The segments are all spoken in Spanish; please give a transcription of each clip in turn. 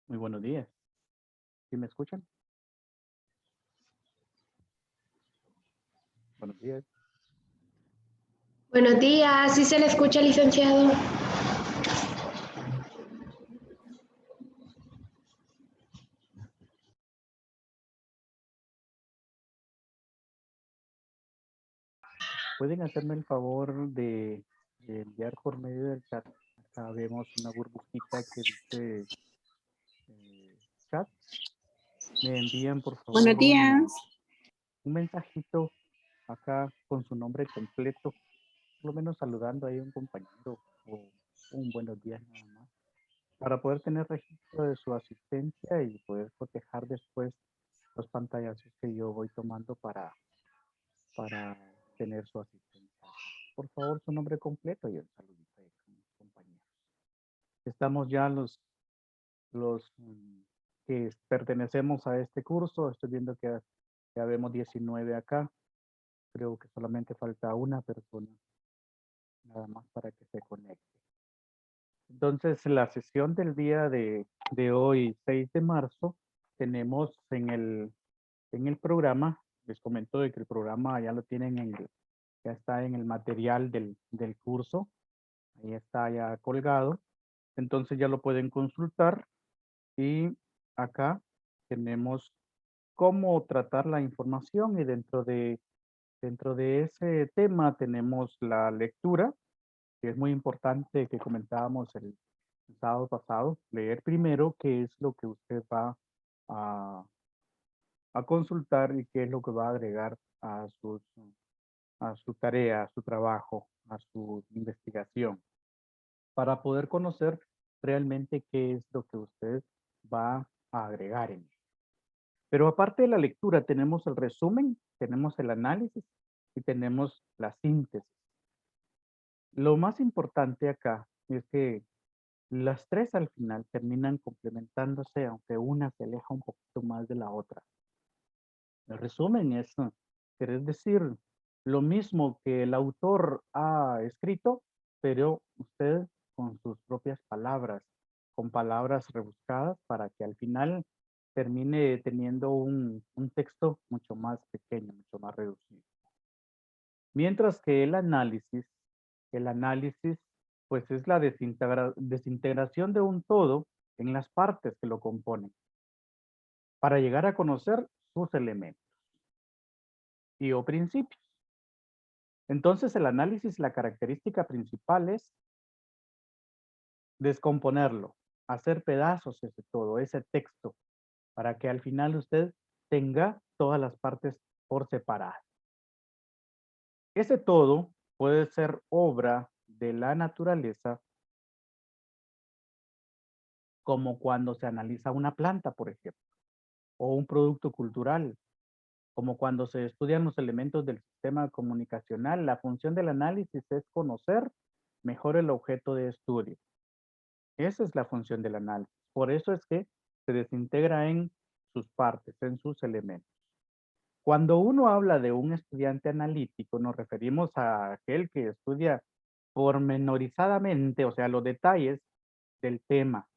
Muy buenos días. ¿Sí me escuchan? Buenos días. Buenos días, ¿sí se le escucha, licenciado? ¿Pueden hacerme el favor de enviar por medio del chat? Acá vemos una burbujita que dice chat. Me envían, por Buenos favor, días. un mensajito acá con su nombre completo, por lo menos saludando ahí a un compañero o un buenos días nada más, para poder tener registro de su asistencia y poder cotejar después los pantallazos que yo voy tomando para tener su asistencia. Por favor, su nombre completo y el saludito ahí con los compañeros. Estamos ya los que pertenecemos a este curso. Estoy viendo que ya vemos 19 acá. Creo que solamente falta una persona nada más para que se conecte. Entonces, la sesión del día de hoy, 6 de marzo, tenemos en el programa, les comento de que el programa ya lo tienen ya está en el material del curso, ahí está ya colgado, entonces ya lo pueden consultar y acá tenemos cómo tratar la información y dentro de ese tema tenemos la lectura, que es muy importante que comentábamos el sábado pasado, leer primero qué es lo que usted va a, a consultar y qué es lo que va a agregar a su tarea, a su trabajo, a su investigación, para poder conocer realmente qué es lo que usted va a agregar en él. Pero aparte de la lectura, tenemos el resumen, tenemos el análisis y tenemos la síntesis. Lo más importante acá es que las tres al final terminan complementándose, aunque una se aleja un poquito más de la otra. El resumen es, querer decir lo mismo que el autor ha escrito, pero usted con sus propias palabras, con palabras rebuscadas para que al final termine teniendo un texto mucho más pequeño, mucho más reducido. Mientras que el análisis, pues es la desintegración de un todo en las partes que lo componen, para llegar a conocer sus elementos y o principios. Entonces el análisis, la característica principal es descomponerlo, hacer pedazos ese todo, ese texto, para que al final usted tenga todas las partes por separado. Ese todo puede ser obra de la naturaleza, como cuando se analiza una planta, por ejemplo, o un producto cultural, como cuando se estudian los elementos del sistema comunicacional. La función del análisis es conocer mejor el objeto de estudio. Esa es la función del análisis. Por eso es que se desintegra en sus partes, en sus elementos. Cuando uno habla de un estudiante analítico, nos referimos a aquel que estudia pormenorizadamente, o sea, los detalles del tema,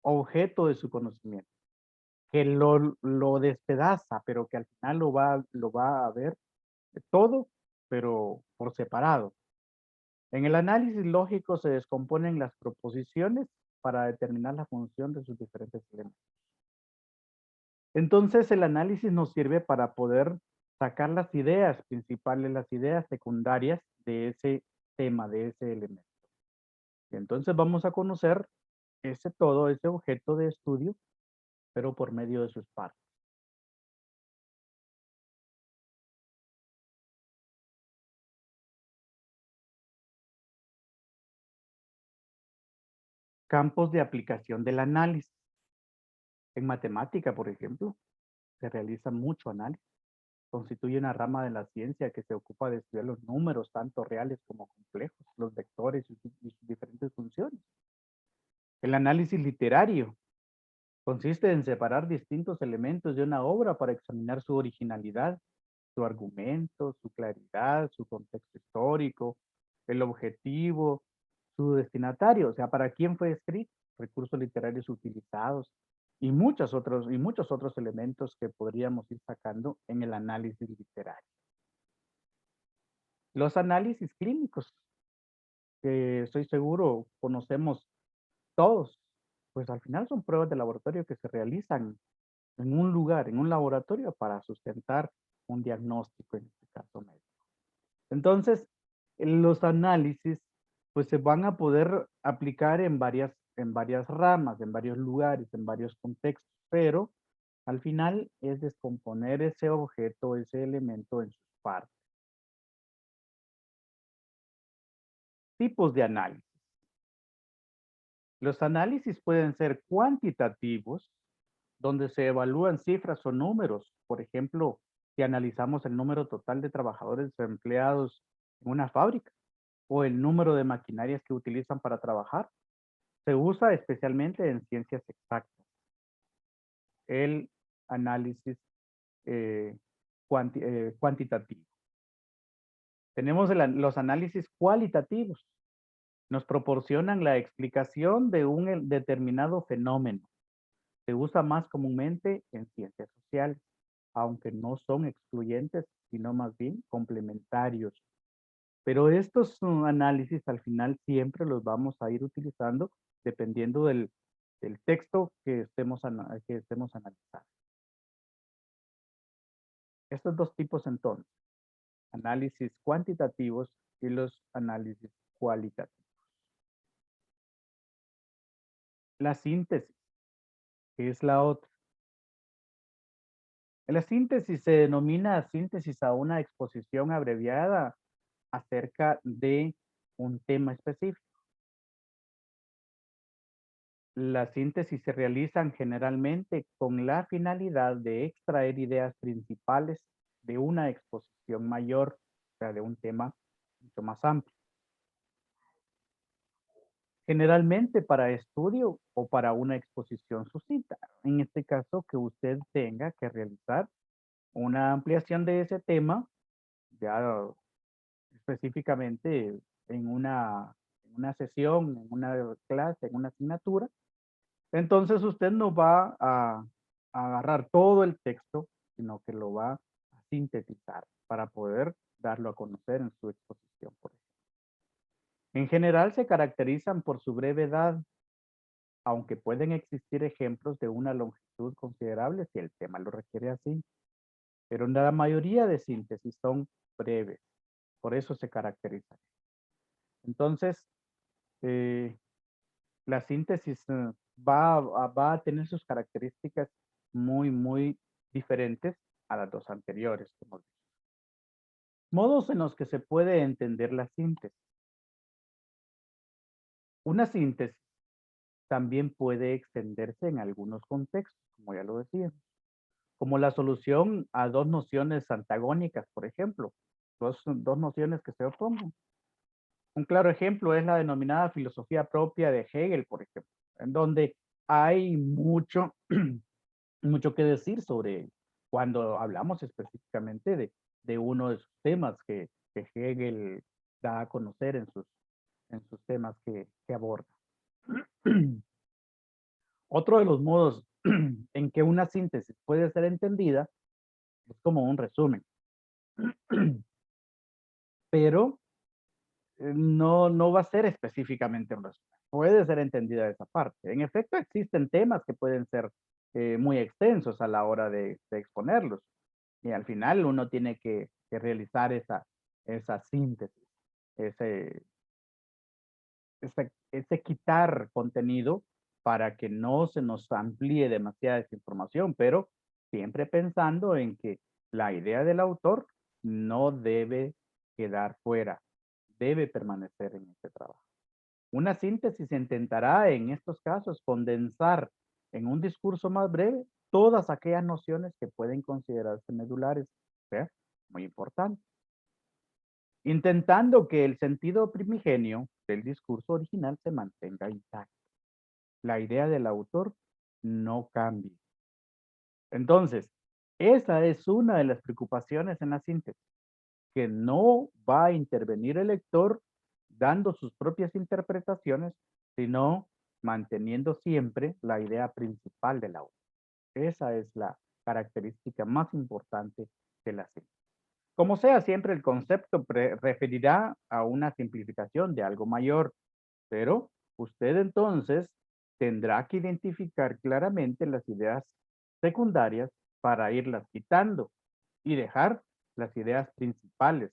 objeto de su conocimiento, que lo despedaza, pero que al final lo va a ver todo, pero por separado. En el análisis lógico se descomponen las proposiciones para determinar la función de sus diferentes elementos. Entonces el análisis nos sirve para poder sacar las ideas principales, las ideas secundarias de ese tema, de ese elemento. Y entonces vamos a conocer ese todo, ese objeto de estudio, pero por medio de sus partes. Campos de aplicación del análisis. En matemática, por ejemplo, se realiza mucho análisis. Constituye una rama de la ciencia que se ocupa de estudiar los números, tanto reales como complejos, los vectores y sus diferentes funciones. El análisis literario consiste en separar distintos elementos de una obra para examinar su originalidad, su argumento, su claridad, su contexto histórico, el objetivo, su destinatario, o sea, para quién fue escrito. recursos literarios utilizados y muchos otros elementos que podríamos ir sacando en el análisis literario. Los análisis clínicos, que estoy seguro conocemos todos, pues al final son pruebas de laboratorio que se realizan en un lugar, en un laboratorio para sustentar un diagnóstico, en este caso médico. Entonces, los análisis pues se van a poder aplicar en varias ramas, en varios lugares, en varios contextos, pero al final es descomponer ese objeto, ese elemento en sus partes. Tipos de análisis. Los análisis pueden ser cuantitativos, donde se evalúan cifras o números. Por ejemplo, si analizamos el número total de trabajadores empleados en una fábrica o el número de maquinarias que utilizan para trabajar, se usa especialmente en ciencias exactas. El análisis cuantitativo. Tenemos los análisis cualitativos. Nos proporcionan la explicación de un determinado fenómeno. Se usa más comúnmente en ciencias sociales, aunque no son excluyentes, sino más bien complementarios. Pero estos análisis al final siempre los vamos a ir utilizando dependiendo del texto que estemos analizando. Estos dos tipos entonces, análisis cuantitativos y los análisis cualitativos. La síntesis, que es la otra. La síntesis se denomina síntesis a una exposición abreviada acerca de un tema específico. Las síntesis se realizan generalmente con la finalidad de extraer ideas principales de una exposición mayor, o sea, de un tema mucho más amplio. Generalmente para estudio o para una exposición sucinta. En este caso, que usted tenga que realizar una ampliación de ese tema, ya específicamente en una sesión, en una clase, en una asignatura. Entonces usted no va a agarrar todo el texto, sino que lo va a sintetizar para poder darlo a conocer en su exposición, por ejemplo. En general se caracterizan por su brevedad, aunque pueden existir ejemplos de una longitud considerable si el tema lo requiere así. Pero la mayoría de síntesis son breves, por eso se caracterizan. Entonces, la síntesis va a tener sus características muy diferentes a las dos anteriores. Modos en los que se puede entender la síntesis. Una síntesis también puede extenderse en algunos contextos, como ya lo decíamos, como la solución a dos nociones antagónicas, por ejemplo, dos nociones que se opongan. Un claro ejemplo es la denominada filosofía propia de Hegel, por ejemplo, en donde hay mucho, mucho que decir sobre cuando hablamos específicamente de uno de sus temas que Hegel da a conocer en sus temas que aborda. Otro de los modos en que una síntesis puede ser entendida es como un resumen. Pero no va a ser específicamente un resumen. Puede ser entendida de esa parte. En efecto, existen temas que pueden ser muy extensos a la hora de exponerlos. Y al final uno tiene que realizar esa síntesis, ese quitar contenido para que no se nos amplíe demasiada esa información, pero siempre pensando en que la idea del autor no debe quedar fuera, debe permanecer en este trabajo. Una síntesis intentará en estos casos condensar en un discurso más breve todas aquellas nociones que pueden considerarse medulares, o sea, muy importante, intentando que el sentido primigenio del discurso original se mantenga intacto. La idea del autor no cambie. Entonces, esa es una de las preocupaciones en la síntesis, que no va a intervenir el lector dando sus propias interpretaciones, sino manteniendo siempre la idea principal de la obra. Esa es la característica más importante de la síntesis. Como sea, siempre el concepto referirá a una simplificación de algo mayor, pero usted entonces tendrá que identificar claramente las ideas secundarias para irlas quitando y dejar las ideas principales.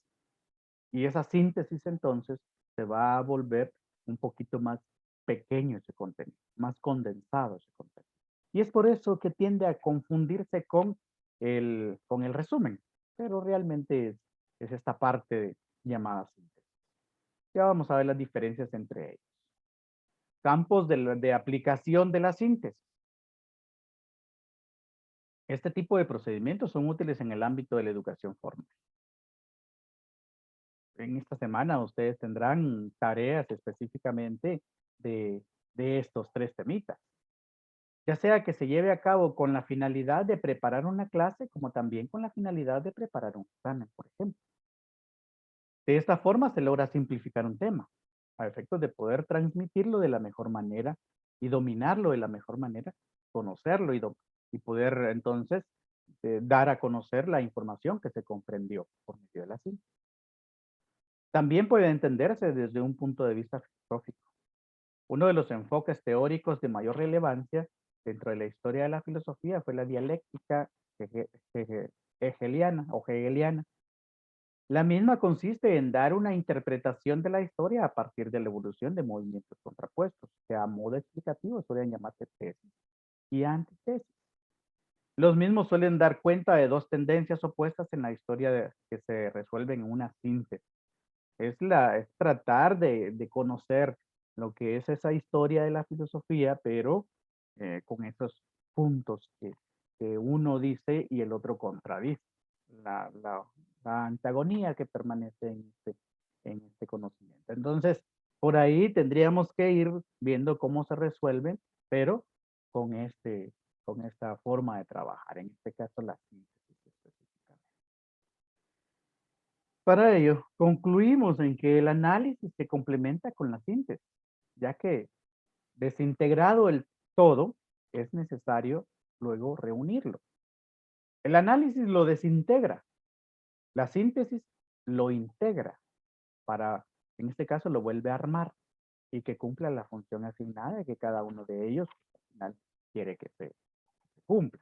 Y esa síntesis entonces se va a volver un poquito más pequeño ese contenido, más condensado ese contenido. Y es por eso que tiende a confundirse con el resumen, pero realmente es esta parte llamada síntesis. Ya vamos a ver las diferencias entre ellos. Campos de aplicación de la síntesis. Este tipo de procedimientos son útiles en el ámbito de la educación formal. En esta semana ustedes tendrán tareas específicamente de estos tres temitas. Ya sea que se lleve a cabo con la finalidad de preparar una clase, como también con la finalidad de preparar un examen, por ejemplo. De esta forma se logra simplificar un tema, a efectos de poder transmitirlo de la mejor manera y dominarlo de la mejor manera, conocerlo y poder entonces dar a conocer la información que se comprendió por medio de la síntesis. También puede entenderse desde un punto de vista filosófico. Uno de los enfoques teóricos de mayor relevancia dentro de la historia de la filosofía fue la dialéctica hegeliana o hegeliana. La misma consiste en dar una interpretación de la historia a partir de la evolución de movimientos contrapuestos, que a modo explicativo suelen llamarse tesis y antitesis. Los mismos suelen dar cuenta de dos tendencias opuestas en la historia que se resuelven en una síntesis. Es tratar de conocer lo que es esa historia de la filosofía, pero con esos puntos que uno dice y el otro contradice. La, la- la antagonía que permanece en este conocimiento. Entonces, por ahí tendríamos que ir viendo cómo se resuelven, pero con, con esta forma de trabajar, en este caso la síntesis específicamente. Para ello, concluimos en que el análisis se complementa con la síntesis, ya que desintegrado el todo, es necesario luego reunirlo. El análisis lo desintegra, la síntesis lo integra para, en este caso, lo vuelve a armar y que cumpla la función asignada que cada uno de ellos al final quiere que se cumpla.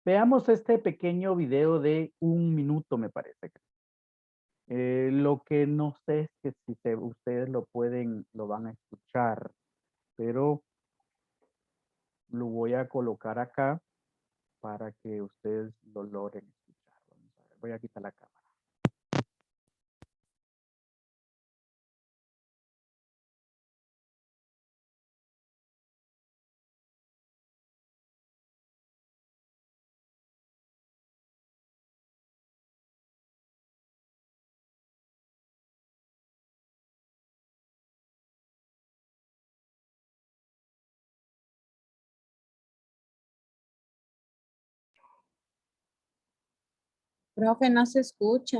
Veamos este pequeño video de 1 minuto, me parece. Lo que no sé es que si ustedes lo van a escuchar, pero lo voy a colocar acá para que ustedes lo logren escuchar. Vamos a ver, voy a quitar la cámara. Profe, no se escucha.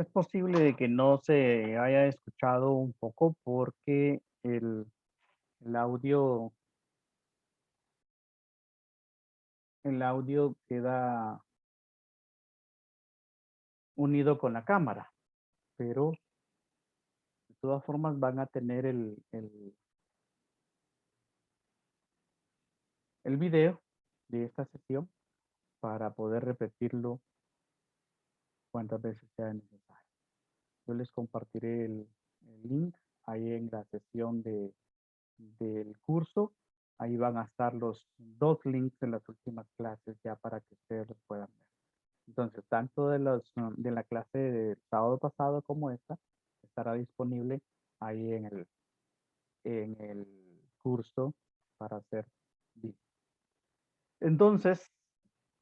Es posible de que no se haya escuchado un poco porque el audio, el audio queda unido con la cámara, pero de todas formas van a tener el video de esta sesión para poder repetirlo cuantas veces sea necesario. Yo les compartiré el link ahí en la sesión del curso. Ahí van a estar los 2 links de las últimas clases ya para que ustedes los puedan ver. Entonces, tanto de la clase del sábado pasado como esta, estará disponible ahí en el curso para hacer visto. Entonces,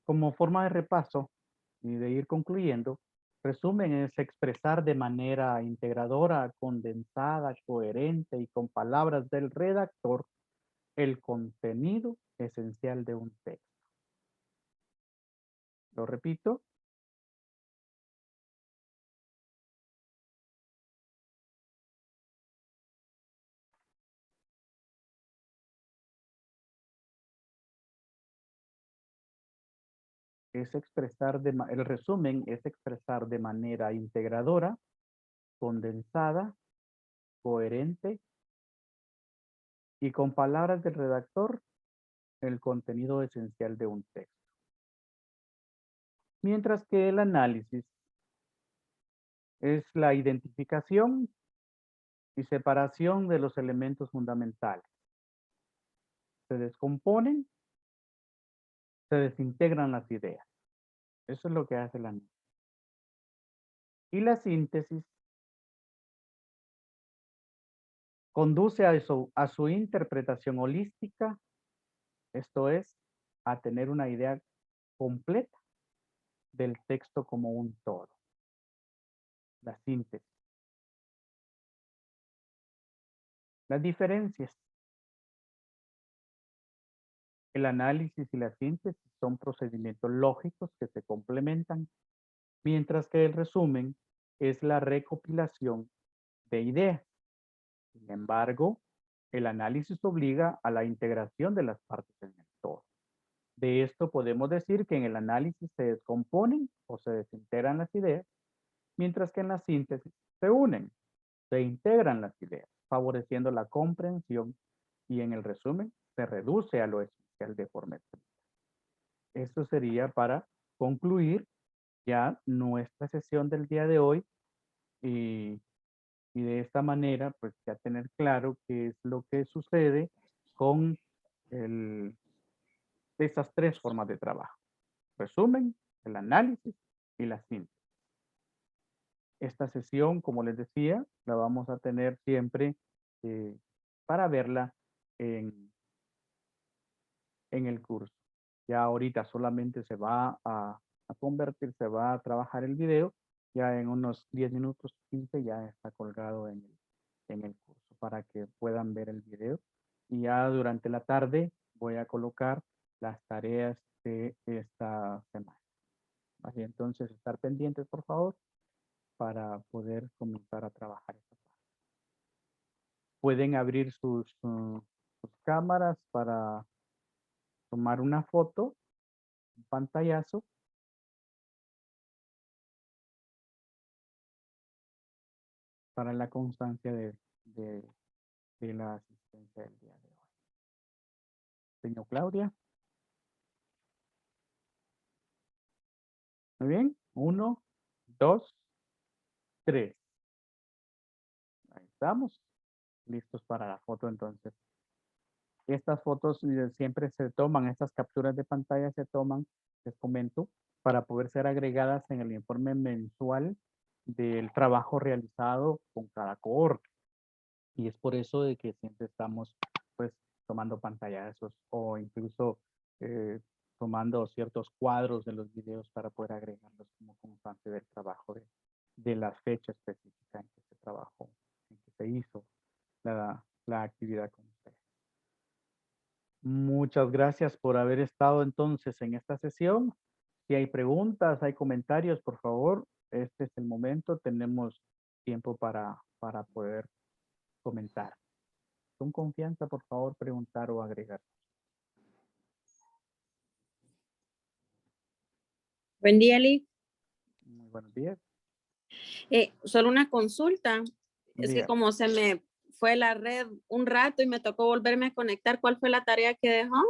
como forma de repaso y de ir concluyendo, resumen es expresar de manera integradora, condensada, coherente y con palabras del redactor el contenido esencial de un texto. Lo repito. El resumen es expresar de manera integradora, condensada, coherente y con palabras del redactor el contenido esencial de un texto. Mientras que el análisis es la identificación y separación de los elementos fundamentales. Se descomponen, se desintegran las ideas. Eso es lo que hace el análisis. Y la síntesis conduce a su interpretación holística, esto es, a tener una idea completa del texto como un todo. La síntesis. Las diferencias. El análisis y la síntesis son procedimientos lógicos que se complementan, mientras que el resumen es la recopilación de ideas. Sin embargo, el análisis obliga a la integración de las partes en el todo. De esto podemos decir que en el análisis se descomponen o se desintegran las ideas, mientras que en la síntesis se unen, se integran las ideas, favoreciendo la comprensión, y en el resumen se reduce a lo esencial de forma estricta. Esto sería para concluir ya nuestra sesión del día de hoy y de esta manera pues ya tener claro qué es lo que sucede con estas 3 formas de trabajo. Resumen, el análisis y la síntesis. Esta sesión, como les decía, la vamos a tener siempre para verla en el curso. Ya ahorita solamente se va a convertir, se va a trabajar el video. Ya en unos 10 minutos, 15, ya está colgado en el curso para que puedan ver el video. Y ya durante la tarde voy a colocar las tareas de esta semana. Así entonces, estar pendientes, por favor, para poder comenzar a trabajar esta parte. Pueden abrir sus cámaras para tomar una foto, un pantallazo. Para la constancia de la asistencia del día de hoy. Señor Claudia. Muy bien. 1, 2, 3. Ahí estamos. Listos para la foto entonces. Estas fotos siempre se toman, estas capturas de pantalla se toman, les comento, para poder ser agregadas en el informe mensual del trabajo realizado con cada cohorte. Y es por eso de que siempre estamos pues tomando pantallazos o incluso tomando ciertos cuadros de los videos para poder agregarlos como constante del trabajo de la fecha específica en que se trabajó, en que se hizo la actividad con ustedes. Muchas gracias por haber estado entonces en esta sesión. Si hay preguntas, hay comentarios, por favor, este es el momento, tenemos tiempo para poder comentar. Con confianza, por favor, preguntar o agregar. Buen día, Liz. Muy buenos días. Solo una consulta. Es que Diga. como se me fue la red un rato y me tocó volverme a conectar, ¿cuál fue la tarea que dejó?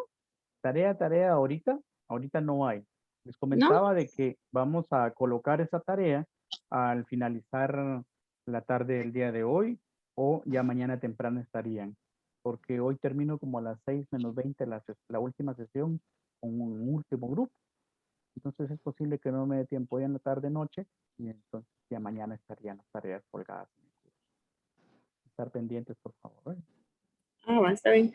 Tarea ahorita no hay. Les ¿No? comentaba de que vamos a colocar esa tarea al finalizar la tarde del día de hoy o ya mañana temprano estarían, porque hoy termino como a las 6:20 la última sesión con un último grupo. Entonces es posible que no me dé tiempo ya en la tarde noche y entonces ya mañana estarían las tareas colgadas. Estar pendientes, por favor. Ah, va, está bien.